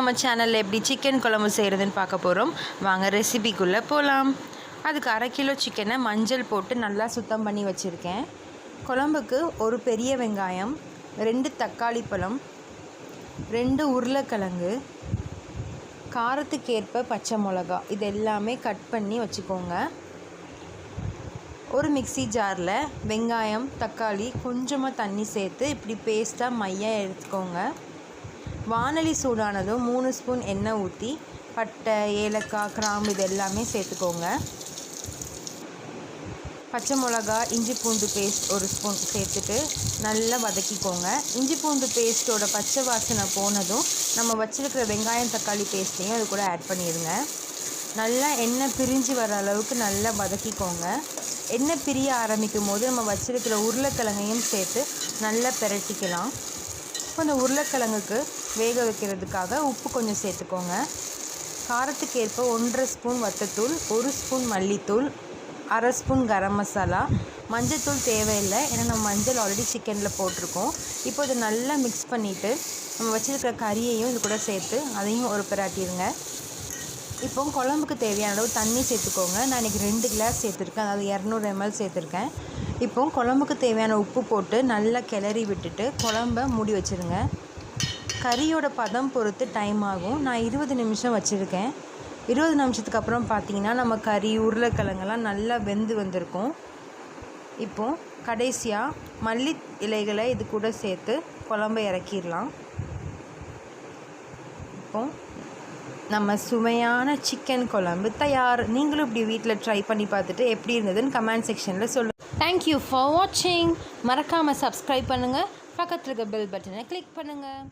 நம்ம சேனலில் எப்படி சிக்கன் குழம்பு செய்கிறதுன்னு பார்க்க போகிறோம். வாங்க ரெசிபிக்குள்ளே போகலாம். அதுக்கு 1/2 கிலோ சிக்கனை மஞ்சள் போட்டு நல்லா சுத்தம் பண்ணி வச்சுருக்கேன். குழம்புக்கு ஒரு பெரிய வெங்காயம், 2 தக்காளி பழம், 2 உருளைக்கிழங்கு, காரத்துக்கேற்ப பச்சை மிளகா, இது எல்லாமே கட் பண்ணி வச்சுக்கோங்க. ஒரு மிக்ஸி ஜாரில் வெங்காயம், தக்காளி, கொஞ்சமாக தண்ணி சேர்த்து இப்படி பேஸ்ட்டாக மையாக எடுத்துக்கோங்க. வாணலி சூடானதும் 3 ஸ்பூன் எண்ணெய் ஊற்றி பட்டை, ஏலக்காய், கிராம்பு இது எல்லாமே சேர்த்துக்கோங்க. பச்சை மிளகா, இஞ்சி பூண்டு பேஸ்ட் 1 ஸ்பூன் சேர்த்துட்டு நல்லா வதக்கிக்கோங்க. இஞ்சி பூண்டு பேஸ்ட்டோட பச்சை வாசனை போனதும் நம்ம வச்சுருக்கிற வெங்காயம், தக்காளி பேஸ்ட்டையும் அது கூட ஆட் பண்ணிடுங்க. நல்லா எண்ணெய் பிரிஞ்சு வர அளவுக்கு நல்லா வதக்கிக்கோங்க. எண்ணெய் பிரிய ஆரம்பிக்கும் போது நம்ம வச்சுருக்கிற உருளைக்கிழங்கையும் சேர்த்து நல்லா பிரட்டிக்கலாம். இப்போ இந்த உருளைக்கிழங்குக்கு வேக வைக்கிறதுக்காக உப்பு கொஞ்சம் சேர்த்துக்கோங்க. காரத்துக்கேற்ப 1.5 ஸ்பூன் வத்தத்தூள், 1 ஸ்பூன் மல்லித்தூள், 1/2 ஸ்பூன் கரம் மசாலா. மஞ்சத்தூள் தேவையில்லை, ஏன்னா நம்ம மஞ்சள் ஆல்ரெடி சிக்கனில் போட்டிருக்கோம். இப்போ இதை நல்லா மிக்ஸ் பண்ணிவிட்டு நம்ம வச்சுருக்கிற கறியையும் இது கூட சேர்த்து அதையும் ஒரு பிரட்டிடுங்க. இப்போ குழம்புக்கு தேவையான அளவு தண்ணி சேர்த்துக்கோங்க. நான் இன்றைக்கி 2 கிளாஸ் சேர்த்துருக்கேன், அதாவது 200 ml சேர்த்துருக்கேன். இப்போ குழம்புக்கு தேவையான உப்பு போட்டு நல்லா கிளறி விட்டுட்டு குழம்ப மூடி வச்சுருங்க. கறியோட பதம் பொறுத்து டைம் ஆகும். நான் 20 நிமிஷம் வச்சுருக்கேன். 20 நிமிஷத்துக்கு அப்புறம் பார்த்திங்கன்னா நம்ம கறி, உருளைக்கிழங்கெல்லாம் நல்லா வெந்து வந்திருக்கும். இப்போது கடைசியாக மல்லி இலைகளை இது கூட சேர்த்து குழம்ப இறக்கிடலாம். இப்போது நம்ம சுவையான சிக்கன் குழம்பு தயார். நீங்களும் இப்படி வீட்டில் ட்ரை பண்ணி பார்த்துட்டு எப்படி இருந்ததுன்னு கமெண்ட் செக்ஷனில் சொல்லுங்கள். தேங்க்யூ ஃபார் வாட்சிங். மறக்காமல் சப்ஸ்கிரைப் பண்ணுங்கள். பக்கத்தில் இருக்க பெல் பட்டனை கிளிக் பண்ணுங்கள்.